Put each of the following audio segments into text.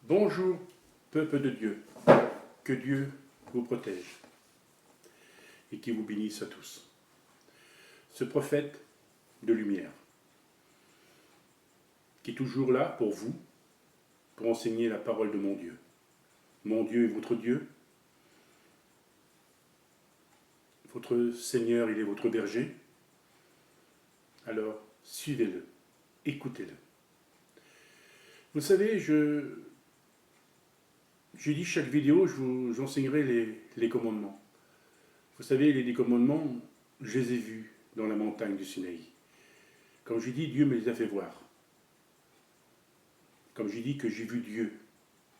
Bonjour, peuple de Dieu, que Dieu vous protège et qu'il vous bénisse à tous. Ce prophète de lumière, qui est toujours là pour vous, pour enseigner la parole de mon Dieu. Mon Dieu est votre Dieu, votre Seigneur, il est votre berger. Alors, suivez-le, écoutez-le. Vous savez, je dis chaque vidéo, j'enseignerai les commandements. Vous savez, les 10 commandements, je les ai vus dans la montagne du Sinaï. Comme je dis, Dieu me les a fait voir. Comme je dis que j'ai vu Dieu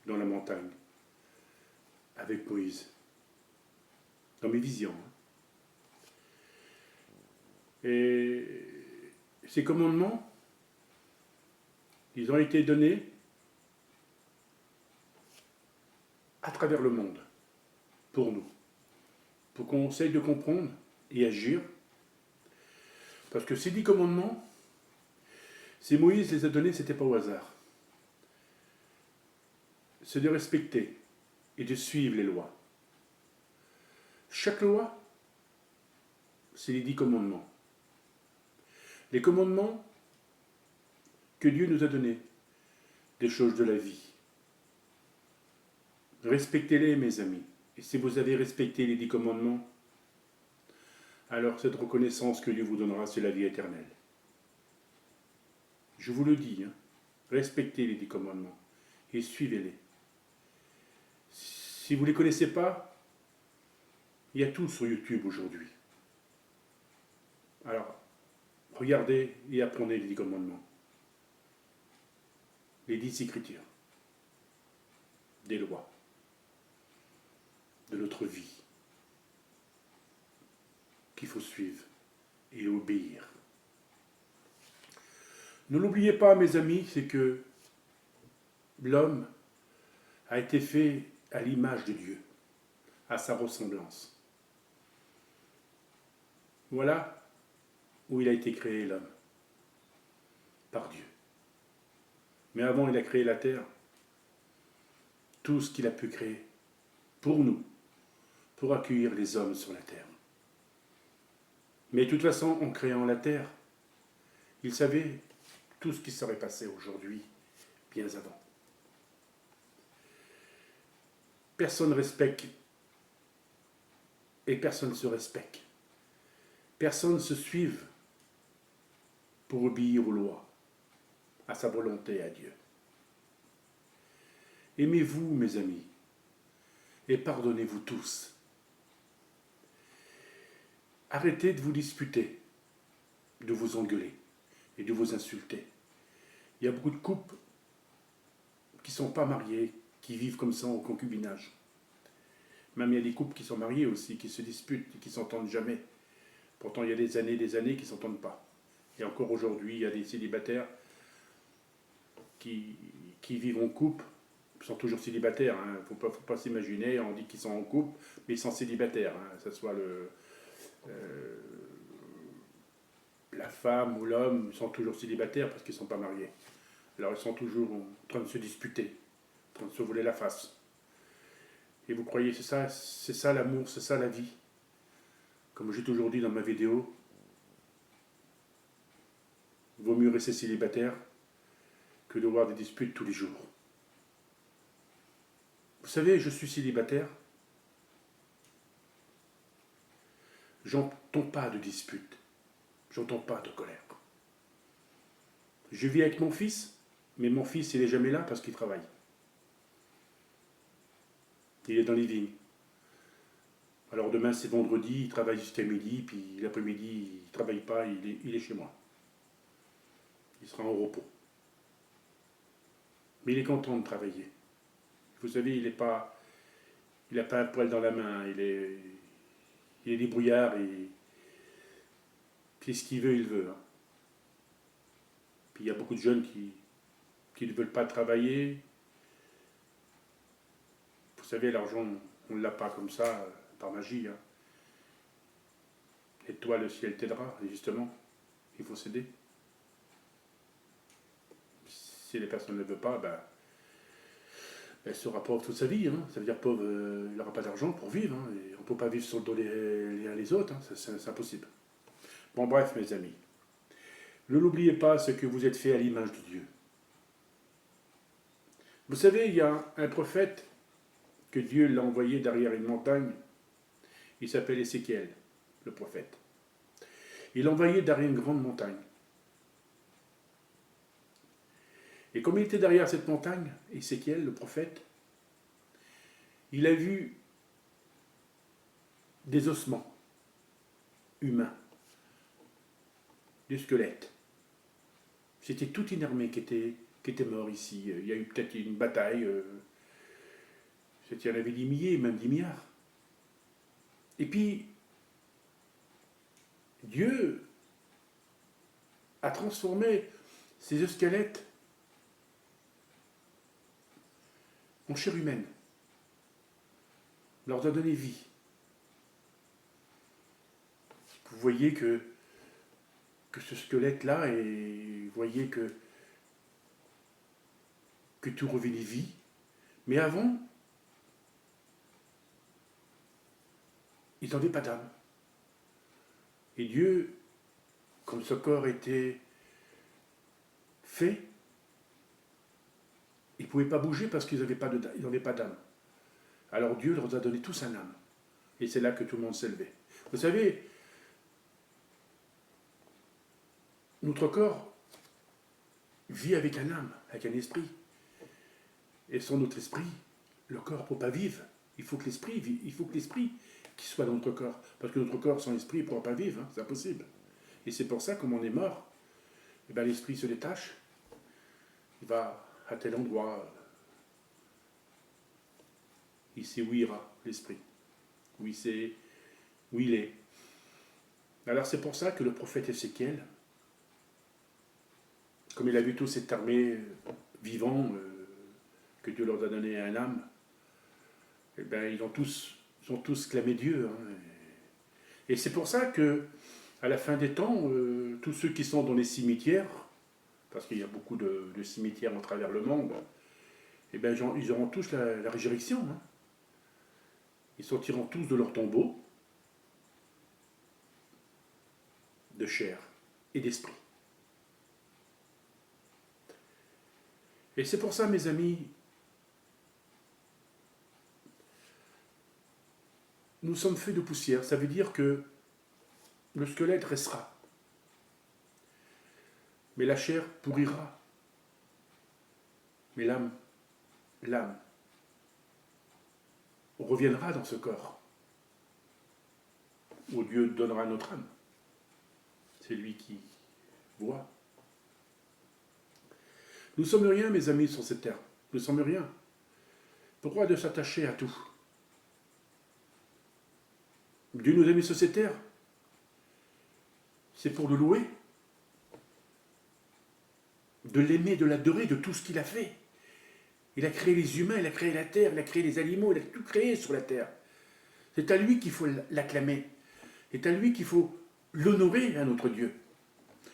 dans la montagne, avec Moïse, dans mes visions. Et ces commandements, ils ont été donnés à travers le monde, pour nous, pour qu'on essaye de comprendre et agir. Parce que ces 10 commandements, si Moïse les a donnés, ce n'était pas au hasard. C'est de respecter et de suivre les lois. Chaque loi, c'est les 10 commandements. Les commandements que Dieu nous a donnés, des choses de la vie. Respectez-les, mes amis. Et si vous avez respecté les 10 commandements, alors cette reconnaissance que Dieu vous donnera, c'est la vie éternelle. Je vous le dis, respectez les 10 commandements et suivez-les. Si vous ne les connaissez pas, il y a tout sur YouTube aujourd'hui. Alors, regardez et apprenez les 10 commandements. Les 10 écritures. Des lois. De notre vie. Qu'il faut suivre et obéir. Ne l'oubliez pas, mes amis, c'est que l'homme a été fait à l'image de Dieu, à sa ressemblance. Voilà où il a été créé, l'homme, par Dieu. Mais avant, il a créé la terre, tout ce qu'il a pu créer pour nous, pour accueillir les hommes sur la terre. Mais de toute façon, en créant la terre, il savait tout ce qui serait passé aujourd'hui, bien avant. Personne ne respecte et personne ne se respecte. Personne ne se suive pour obéir aux lois, à sa volonté, à Dieu. Aimez-vous, mes amis, et pardonnez-vous tous. Arrêtez de vous disputer, de vous engueuler et de vous insulter. Il y a beaucoup de couples qui ne sont pas mariés, qui vivent comme ça en concubinage. Même il y a des couples qui sont mariés aussi, qui se disputent et qui ne s'entendent jamais. Pourtant, il y a des années qui ne s'entendent pas. Et encore aujourd'hui, il y a des célibataires qui vivent en couple, ils sont toujours célibataires. Il ne faut pas s'imaginer, on dit qu'ils sont en couple, mais ils sont célibataires. Que ce soit la femme ou l'homme, ils sont toujours célibataires parce qu'ils ne sont pas mariés. Alors ils sont toujours en train de se disputer, en train de se voler la face. Et vous croyez, c'est ça l'amour, c'est ça la vie. Comme j'ai toujours dit dans ma vidéo, il vaut mieux rester célibataire que de voir des disputes tous les jours. Vous savez, je suis célibataire. J'entends pas de disputes. J'entends pas de colère. Je vis avec mon fils, mais mon fils, il n'est jamais là parce qu'il travaille. Il est dans les vignes. Alors demain, c'est vendredi, il travaille jusqu'à midi, puis l'après-midi, il ne travaille pas, il est chez moi. Il sera en repos. Mais il est content de travailler. Vous savez, il n'a pas un poil dans la main, il est débrouillard et puis ce qu'il veut, il veut. Puis il y a beaucoup de jeunes qui ne veulent pas travailler. Vous savez, l'argent, on ne l'a pas comme ça, par magie. Et toi, le ciel t'aidera, et justement, il faut s'aider. Si les personnes ne le veulent pas, elle sera pauvre toute sa vie. Hein. Ça veut dire pauvre, il n'aura pas d'argent pour vivre. Hein. Et on ne peut pas vivre sur le dos les uns les autres. Hein. C'est impossible. Bon, bref, mes amis. Ne l'oubliez pas ce que vous êtes fait à l'image de Dieu. Vous savez, il y a un prophète que Dieu l'a envoyé derrière une montagne. Il s'appelle Ézéchiel, le prophète. Il l'a envoyé derrière une grande montagne. Et comme il était derrière cette montagne, Ézéchiel, le prophète, il a vu des ossements humains, des squelettes. C'était toute une armée qui était mort ici. Il y a eu peut-être une bataille. Il y en avait des milliers, même des milliards. Et puis, Dieu a transformé ces squelettes en chair humaine. Leur a donné vie. Vous voyez que ce squelette-là, et vous voyez que tout revenait vie. Mais avant, ils n'avaient pas d'âme. Et Dieu, comme ce corps était fait, ils ne pouvaient pas bouger parce qu'ils n'avaient pas d'âme. Alors Dieu leur a donné tous un âme. Et c'est là que tout le monde s'est levé. Vous savez, notre corps vit avec un âme, avec un esprit. Et sans notre esprit, le corps ne peut pas vivre. Il faut que l'esprit qui soit dans notre corps. Parce que notre corps sans esprit ne pourra pas vivre, hein, c'est impossible. Et c'est pour ça, comme on est mort, eh ben, l'esprit se détache, il va à tel endroit, il sait où il ira, l'esprit, où il est. Alors c'est pour ça que le prophète Ézéchiel, comme il a vu toute cette armée vivant, que Dieu leur a donné un âme, eh ben, ils ont tous clamé Dieu. Hein. Et c'est pour ça que, à la fin des temps, tous ceux qui sont dans les cimetières, parce qu'il y a beaucoup de cimetières à travers le monde, eh ben, ils auront tous la résurrection. Hein. Ils sortiront tous de leur tombeau de chair et d'esprit. Et c'est pour ça, mes amis, nous sommes faits de poussière. Ça veut dire que le squelette restera. Mais la chair pourrira. Mais l'âme reviendra dans ce corps, où Dieu donnera notre âme. C'est lui qui voit. Nous ne sommes rien, mes amis, sur cette terre. Nous ne sommes rien. Pourquoi de s'attacher à tout? Dieu nous a mis sur cette terre. C'est pour le louer, de l'aimer, de l'adorer, de tout ce qu'il a fait. Il a créé les humains, il a créé la terre, il a créé les animaux, il a tout créé sur la terre. C'est à lui qu'il faut l'acclamer. C'est à lui qu'il faut l'honorer, à notre Dieu.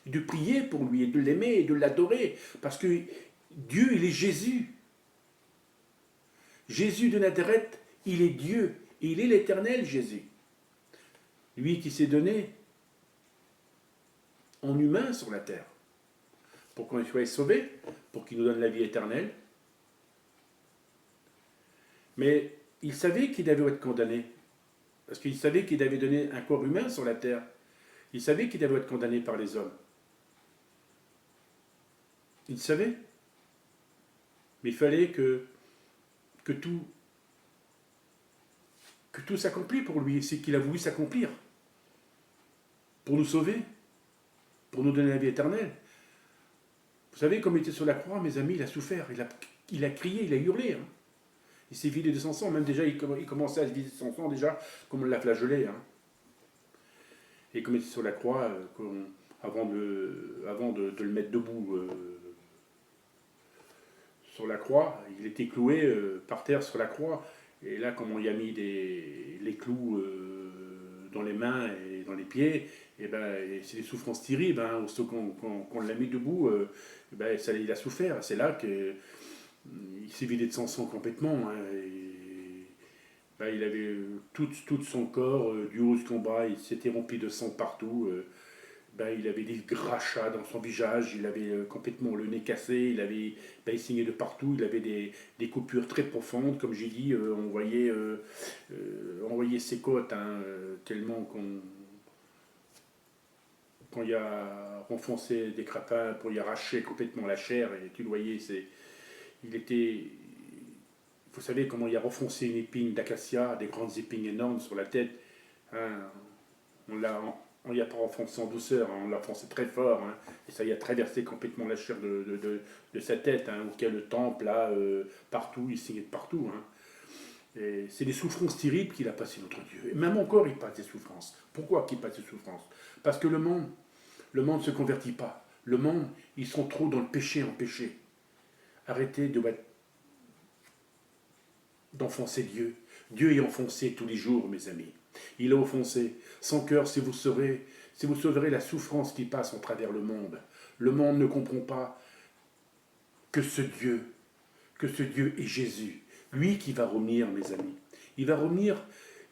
Et de prier pour lui, et de l'aimer, et de l'adorer. Parce que Dieu, il est Jésus. Jésus de Nazareth, il est Dieu. Et il est l'éternel Jésus. Lui qui s'est donné en humain sur la terre. Pour qu'on soit sauvé, pour qu'il nous donne la vie éternelle. Mais il savait qu'il devait être condamné. Parce qu'il savait qu'il avait donné un corps humain sur la terre. Il savait qu'il devait être condamné par les hommes. Il savait. Mais il fallait que tout s'accomplisse pour lui. C'est qu'il a voulu s'accomplir. Pour nous sauver. Pour nous donner la vie éternelle. Vous savez, comme il était sur la croix, mes amis, il a souffert. Il a crié, il a hurlé. Hein. Il s'est vidé de son sang. Même déjà, il commençait à se vider de son sang, déjà, comme on l'a flagellé. Hein. Et comme il était sur la croix, avant de le mettre debout sur la croix, il était cloué par terre sur la croix. Et là, comme on y a mis les clous dans les mains et dans les pieds, et ben, c'est des souffrances terribles. Hein, aussitôt qu'on l'a mis debout, ben, il a souffert. C'est là qu'il il s'est vidé de son sang complètement. Hein, il avait tout son corps, du haut jusqu'en bas, il s'était rempli de sang partout. Il avait des crachats dans son visage, il avait complètement le nez cassé, il saignait de partout, il avait des coupures très profondes, comme j'ai dit, on voyait ses côtes, hein, tellement quand il a renfoncé des crapins pour y arracher complètement la chair, et tu le voyais, il était, vous savez comment il a renfoncé une épine d'acacia, des grandes épines énormes sur la tête, hein, on y a pas enfoncé en douceur, hein, on l'a enfoncé très fort, hein, et ça y a traversé complètement la chair de sa tête, hein, où il y a le temple, là, partout, il saignait de partout. Hein. Et c'est des souffrances terribles qu'il a passées, notre Dieu. Et même encore, il passe des souffrances. Pourquoi qu'il passe des souffrances? Parce que le monde ne se convertit pas. Le monde, ils sont trop dans le péché en péché. Arrêtez d'enfoncer Dieu. Dieu est enfoncé tous les jours, mes amis. Il a offensé. Sans cœur, si vous saurez la souffrance qui passe en travers le monde ne comprend pas que ce Dieu est Jésus. Lui qui va revenir, mes amis. Il va revenir,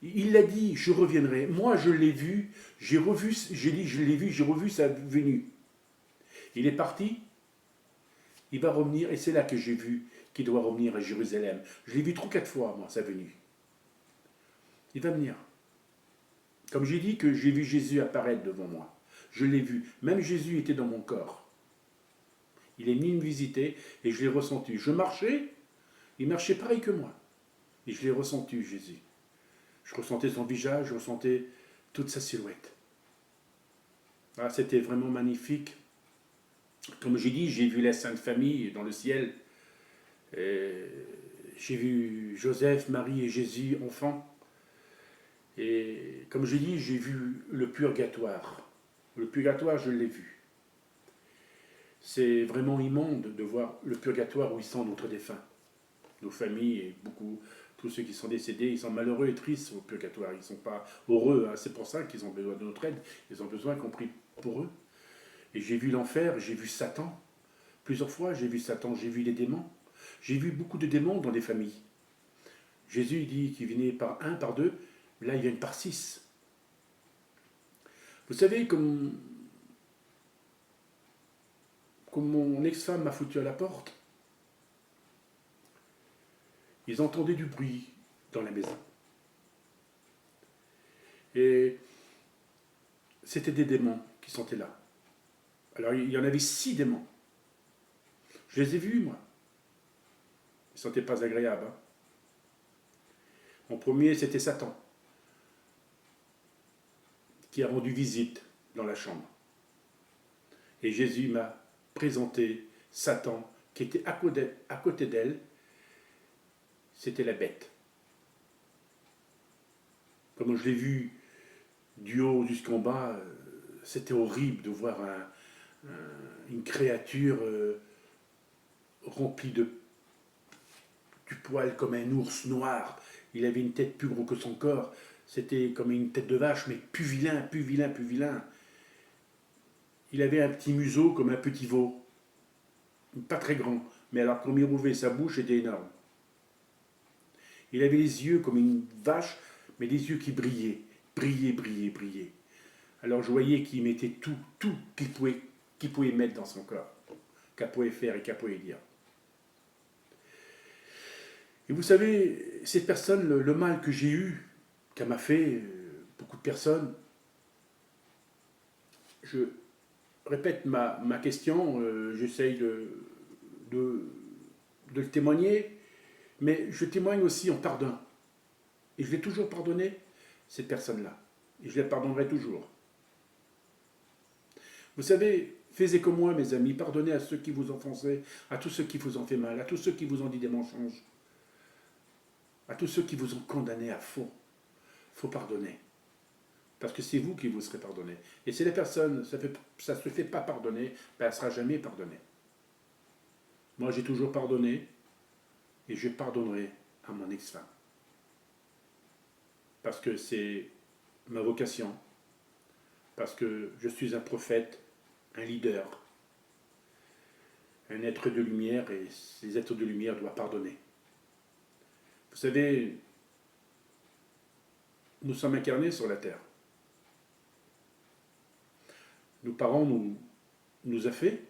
il l'a dit, je reviendrai. Moi, je l'ai vu, j'ai revu sa venue. Il est parti, il va revenir, et c'est là que j'ai vu qu'il doit revenir à Jérusalem. Je l'ai vu 3-4 fois, moi, sa venue. Il va venir. Comme j'ai dit que j'ai vu Jésus apparaître devant moi. Je l'ai vu. Même Jésus était dans mon corps. Il est venu me visiter et je l'ai ressenti. Je marchais, il marchait pareil que moi. Et je l'ai ressenti, Jésus. Je ressentais son visage, je ressentais toute sa silhouette. Ah, c'était vraiment magnifique. Comme j'ai dit, j'ai vu la Sainte Famille dans le ciel. J'ai vu Joseph, Marie et Jésus, enfants. Et comme j'ai dit, j'ai vu le purgatoire. Le purgatoire, je l'ai vu. C'est vraiment immonde de voir le purgatoire où ils sont notre défunt. Nos familles et tous ceux qui sont décédés, ils sont malheureux et tristes au purgatoire. Ils ne sont pas heureux. Hein. C'est pour ça qu'ils ont besoin de notre aide. Ils ont besoin qu'on prie pour eux. Et j'ai vu l'enfer, j'ai vu Satan. Plusieurs fois, j'ai vu Satan, j'ai vu les démons. J'ai vu beaucoup de démons dans des familles. Jésus dit qu'il venait par un, par deux. Là, il vient par 6. Vous savez, comme mon ex-femme m'a foutu à la porte, ils entendaient du bruit dans la maison. Et c'était des démons qui sont là. Alors, il y en avait 6 démons. Je les ai vus, moi. Ils ne sentaient pas agréables. Hein. Mon premier, c'était Satan, qui a rendu visite dans la chambre. Et Jésus m'a présenté Satan, qui était à côté d'elle. C'était la bête. Comme je l'ai vu du haut jusqu'en bas, c'était horrible de voir une créature remplie du poil comme un ours noir. Il avait une tête plus gros que son corps. C'était comme une tête de vache, mais plus vilain, plus vilain, plus vilain. Il avait un petit museau comme un petit veau. Pas très grand, mais alors quand il ouvrait sa bouche, c'était énorme. Il avait les yeux comme une vache, mais des yeux qui brillaient. Brillaient. Alors je voyais qu'il mettait tout qu'il pouvait mettre dans son corps. Qu'il pouvait faire et qu'il pouvait dire. Et vous savez, cette personne, le mal que j'ai eu, qu'elle m'a fait, beaucoup de personnes, je répète ma question, j'essaye de le témoigner, mais je témoigne aussi en pardon. Et je l'ai toujours pardonné, cette personne-là. Et je la pardonnerai toujours. Vous savez, faites comme moi, mes amis, pardonnez à ceux qui vous ont offensé, à tous ceux qui vous ont fait mal, à tous ceux qui vous ont dit des mensonges, à tous ceux qui vous ont condamné à faux. Il faut pardonner. Parce que c'est vous qui vous serez pardonné. Et si la personne, ça ne se fait pas pardonner, ben elle ne sera jamais pardonnée. Moi, j'ai toujours pardonné, et je pardonnerai à mon ex-femme. Parce que c'est ma vocation, parce que je suis un prophète, un leader. un être de lumière, et ces êtres de lumière doivent pardonner. Vous savez, nous sommes incarnés sur la terre. Nos parents nous a fait,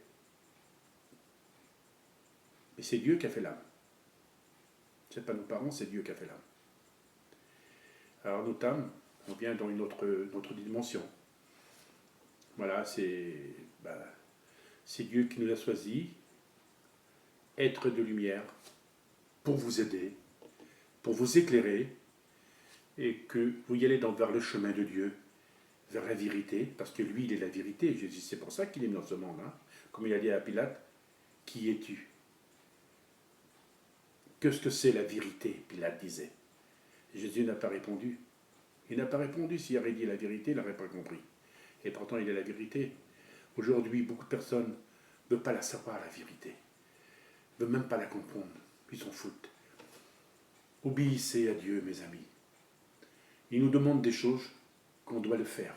et c'est Dieu qui a fait l'âme. Ce n'est pas nos parents, c'est Dieu qui a fait l'âme. Alors notre âme, on vient dans une autre dimension. Voilà, c'est Dieu qui nous a choisis, être de lumière, pour vous aider, pour vous éclairer, et que vous y allez vers le chemin de Dieu, vers la vérité, parce que lui, il est la vérité. Jésus, c'est pour ça qu'il est dans ce monde. Hein. Comme il a dit à Pilate, qui es-tu? Qu'est-ce que c'est la vérité? Pilate disait. Jésus n'a pas répondu. Il n'a pas répondu. S'il avait dit la vérité, il n'aurait pas compris. Et pourtant, il est la vérité. Aujourd'hui, beaucoup de personnes ne veulent pas la savoir, la vérité. Ne veulent même pas la comprendre. Ils s'en foutent. Obéissez à Dieu, mes amis. Il nous demande des choses qu'on doit le faire.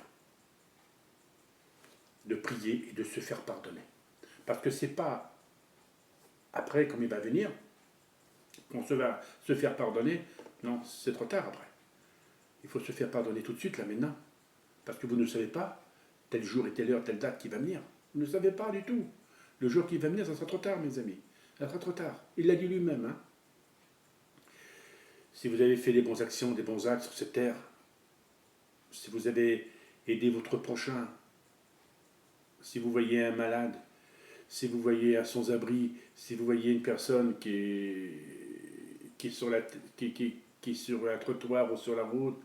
De prier et de se faire pardonner. Parce que ce n'est pas après, comme il va venir, qu'on va se faire pardonner. Non, c'est trop tard après. Il faut se faire pardonner tout de suite, là, maintenant. Parce que vous ne savez pas tel jour et telle heure, telle date qui va venir. Vous ne savez pas du tout. Le jour qui va venir, ça sera trop tard, mes amis. Ça sera trop tard. Il l'a dit lui-même. Hein. Si vous avez fait des bonnes actions, des bons actes sur cette terre, si vous avez aidé votre prochain, si vous voyez un malade, si vous voyez un sans-abri, si vous voyez une personne qui est sur un trottoir ou sur la route,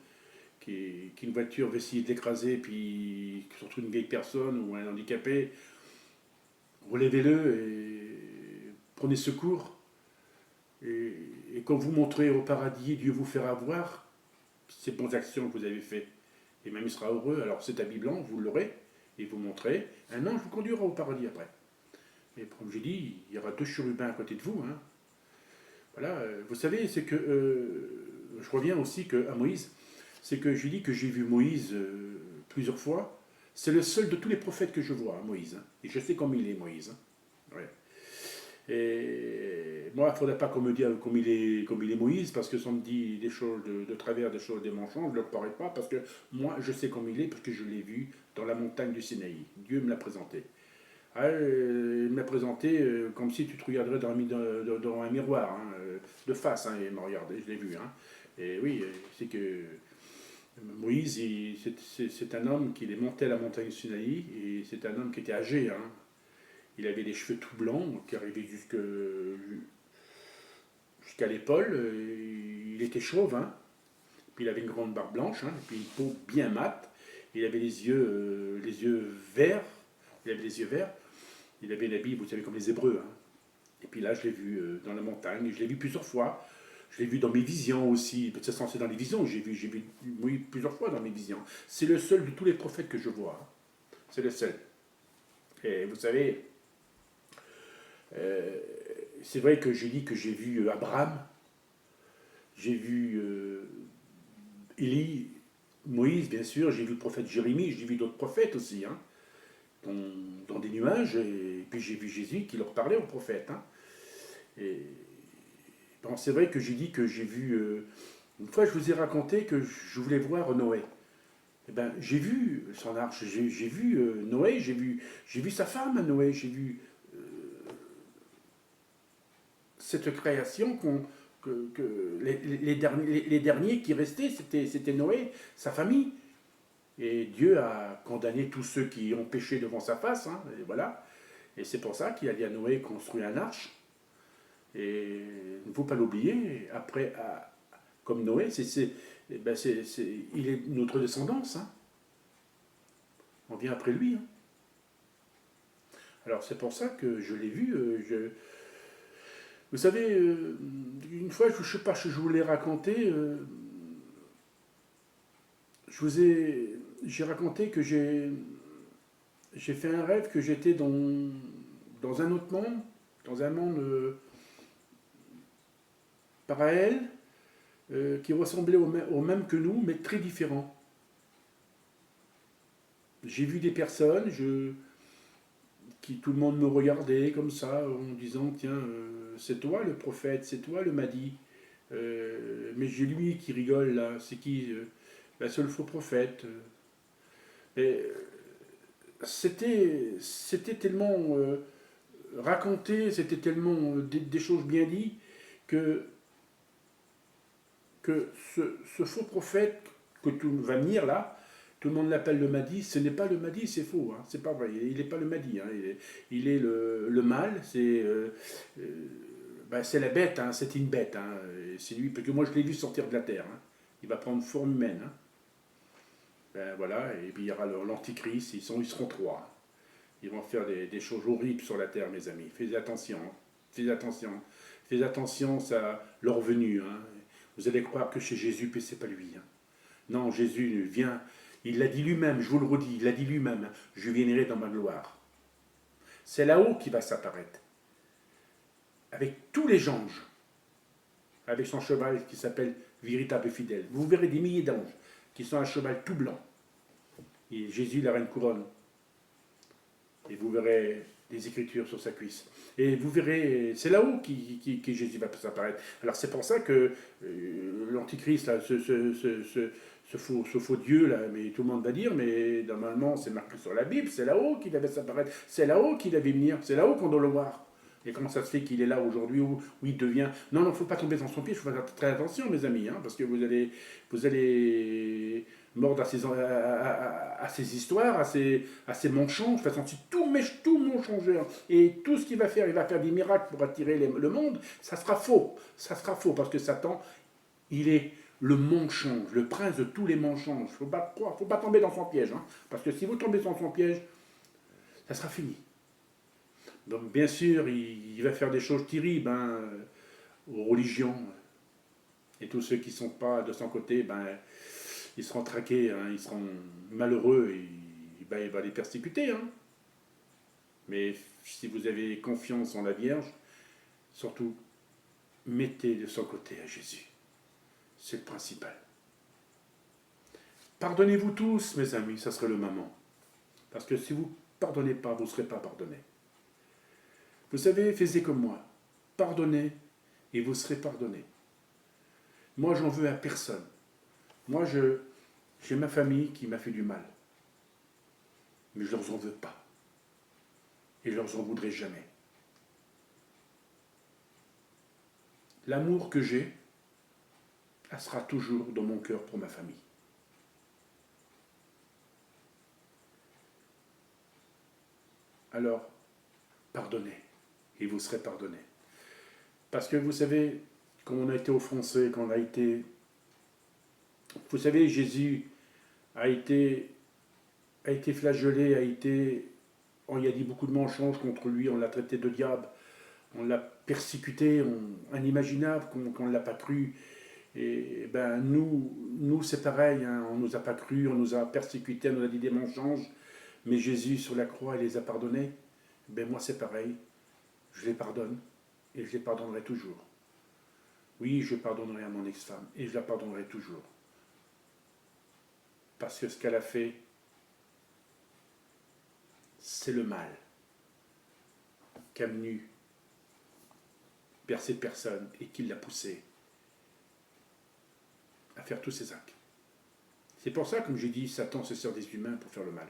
qu'une voiture va essayer d'écraser, puis surtout une vieille personne ou un handicapé, relevez-le et prenez secours. Et quand vous montrez au paradis, Dieu vous fera voir ces bonnes actions que vous avez faites. Et même il sera heureux. Alors cet habit blanc, vous l'aurez, et vous montrez. Un ange vous conduira au paradis après. Mais comme j'ai dit, il y aura 2 chérubins à côté de vous. Hein. Voilà, vous savez, c'est que, je reviens aussi à Moïse, c'est que j'ai dit que j'ai vu Moïse plusieurs fois. C'est le seul de tous les prophètes que je vois, hein, Moïse. Hein. Et je sais comme il est, Moïse. Hein. Ouais. Et moi, il ne faudrait pas qu'on me dise comme il est Moïse, parce que si on me dit des choses de travers, des choses, des mensonges, je ne le croirais pas, parce que moi, je sais comme il est, parce que je l'ai vu dans la montagne du Sinaï. Dieu me l'a présenté. Ah, il m'a présenté comme si tu te regarderais dans un miroir, hein, de face, hein, il m'a regardé, je l'ai vu. Hein. Et oui, c'est que Moïse, c'est un homme qui est monté à la montagne du Sinaï, et c'est un homme qui était âgé. Hein. Il avait des cheveux tout blancs, qui arrivaient jusqu'à l'épaule, il était chauve, hein. Puis il avait une grande barbe blanche, hein, et puis une peau bien mate, il avait les yeux verts, il avait l'habit, vous savez, comme les Hébreux. Hein. Et puis là, je l'ai vu dans la montagne, je l'ai vu plusieurs fois. Je l'ai vu dans mes visions aussi. C'est censé dans les visions, j'ai vu oui, plusieurs fois dans mes visions. C'est le seul de tous les prophètes que je vois. Hein. C'est le seul. Et vous savez, c'est vrai que j'ai dit que j'ai vu Abraham, j'ai vu Élie, Moïse, bien sûr, j'ai vu le prophète Jérémie, j'ai vu d'autres prophètes aussi. Hein. Dans des nuages, et puis j'ai vu Jésus qui leur parlait aux prophètes. Hein. Et bon, c'est vrai que j'ai dit que j'ai vu... une fois, je vous ai raconté que je voulais voir Noé. Eh ben, j'ai vu son arche, j'ai vu Noé, j'ai vu sa femme, Noé, j'ai vu cette création que les derniers qui restaient, c'était Noé, sa famille. Et Dieu a condamné tous ceux qui ont péché devant sa face. Hein, et voilà. Et c'est pour ça qu'il a dit à Noé construire un arche. Et il ne faut pas l'oublier. Après, comme Noé, il est notre descendance. Hein. On vient après lui. Hein. Alors c'est pour ça que je l'ai vu. Vous savez, une fois, je ne sais pas si je vous l'ai raconté. J'ai raconté que j'ai fait un rêve que j'étais dans un autre monde, dans un monde parallèle, qui ressemblait au même que nous, mais très différent. J'ai vu des personnes tout le monde me regardait comme ça, en me disant, tiens, c'est toi le prophète, c'est toi le Mahdi. Mais j'ai lui qui rigole là, c'est qui ben, c'est le faux prophète. Et c'était tellement raconté, c'était tellement des choses bien dites que, que ce faux prophète que tout va venir là, tout le monde l'appelle le Mahdi, ce n'est pas le Mahdi, c'est faux, hein, c'est pas vrai, il n'est pas le Mahdi, hein, il est le mal, euh, ben, c'est la bête, hein, c'est une bête, hein, c'est lui, parce que moi je l'ai vu sortir de la terre, hein, il va prendre forme humaine, hein, ben, voilà, et puis il y aura l'antichrist, ils seront trois, hein. Ils vont faire des choses horribles sur la terre, mes amis. Faites attention, hein. Faites attention. Faites attention à leur venue, hein. Vous allez croire que chez Jésus, puis c'est pas lui, hein. Non, Jésus vient, il l'a dit lui-même, je vous le redis, il l'a dit lui-même, hein, je viendrai dans ma gloire. C'est là-haut qu'il va s'apparaître. Avec tous les anges, avec son cheval qui s'appelle véritable et fidèle. Vous verrez des milliers d'anges qui sont à cheval tout blanc. Et Jésus, la reine couronne. Et vous verrez des écritures sur sa cuisse. Et vous verrez, c'est là-haut que Jésus va s'apparaître. Alors c'est pour ça que l'Antichrist, là, ce faux Dieu, là, mais tout le monde va dire, mais normalement c'est marqué sur la Bible, c'est là-haut qu'il devait s'apparaître, c'est là-haut qu'il devait venir, c'est là-haut qu'on doit le voir. Et comment ça se fait qu'il est là aujourd'hui où il devient... Non, il ne faut pas tomber dans son piège, il faut faire très attention, mes amis, hein, parce que vous allez mordre à ces histoires, à ces mensonges, de toute façon, si tout mensonger, hein, et tout ce qu'il va faire, il va faire des miracles pour attirer le monde, ça sera faux, parce que Satan, il est le mensonge, le prince de tous les mensonges. Il ne faut pas tomber dans son piège, hein, parce que si vous tombez dans son piège, ça sera fini. Donc bien sûr, il va faire des choses terribles, hein, aux religions, et tous ceux qui ne sont pas de son côté, ben, ils seront traqués, hein, ils seront malheureux, et ben, il va les persécuter. Hein. Mais si vous avez confiance en la Vierge, surtout, mettez de son côté à Jésus. C'est le principal. Pardonnez-vous tous, mes amis, ça serait le moment. Parce que si vous ne pardonnez pas, vous ne serez pas pardonné. Vous savez, faites comme moi. Pardonnez et vous serez pardonné. Moi, j'en veux à personne. Moi, j'ai ma famille qui m'a fait du mal. Mais je ne leur en veux pas. Et je ne leur en voudrais jamais. L'amour que j'ai, elle sera toujours dans mon cœur pour ma famille. Alors, pardonnez, et vous serez pardonné. Parce que vous savez, quand on a été offensé, quand on a été... Vous savez, Jésus a été flagellé, on y a dit beaucoup de mensonges contre lui, on l'a traité de diable, on l'a persécuté, inimaginable qu'on ne l'a pas cru. Et ben nous c'est pareil, hein, on ne nous a pas cru, on nous a persécutés, on nous a dit des mensonges, mais Jésus sur la croix, il les a pardonnés. Ben moi c'est pareil, je les pardonne et je les pardonnerai toujours. Oui, je pardonnerai à mon ex-femme et je la pardonnerai toujours. Parce que ce qu'elle a fait, c'est le mal qu'a venu vers cette personne et qui l'a poussé à faire tous ces actes. C'est pour ça, comme j'ai dit, Satan se sert des humains pour faire le mal.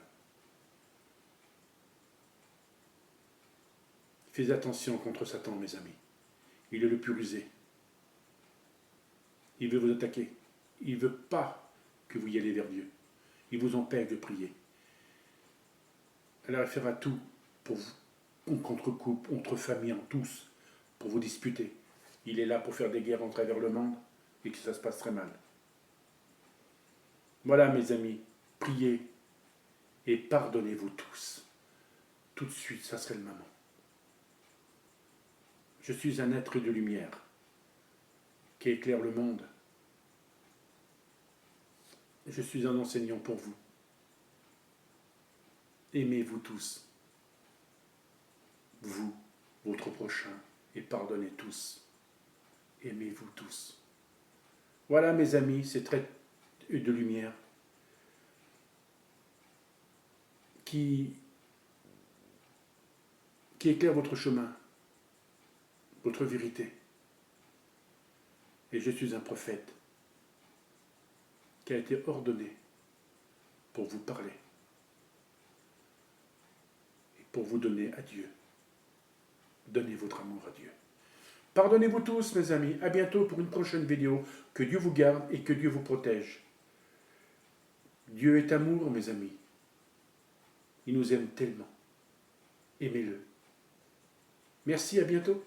Faites attention contre Satan, mes amis. Il est le plus rusé. Il veut vous attaquer. Il ne veut pas que vous y allez vers Dieu. Il vous empêche de prier. Alors il fera tout pour vous, contre couple, entre familles, en tous, pour vous disputer. Il est là pour faire des guerres en travers le monde et que ça se passe très mal. Voilà, mes amis, priez et pardonnez-vous tous. Tout de suite, ça serait le moment. Je suis un être de lumière qui éclaire le monde. Je suis un enseignant pour vous. Aimez-vous tous, vous, votre prochain, et pardonnez tous. Aimez-vous tous. Voilà, mes amis, ces traits de lumière qui qui éclaire votre chemin, votre vérité. Et je suis un prophète qui a été ordonné pour vous parler et pour vous donner à Dieu. Donnez votre amour à Dieu. Pardonnez-vous tous, mes amis. À bientôt pour une prochaine vidéo. Que Dieu vous garde et que Dieu vous protège. Dieu est amour, mes amis. Il nous aime tellement. Aimez-le. Merci, à bientôt.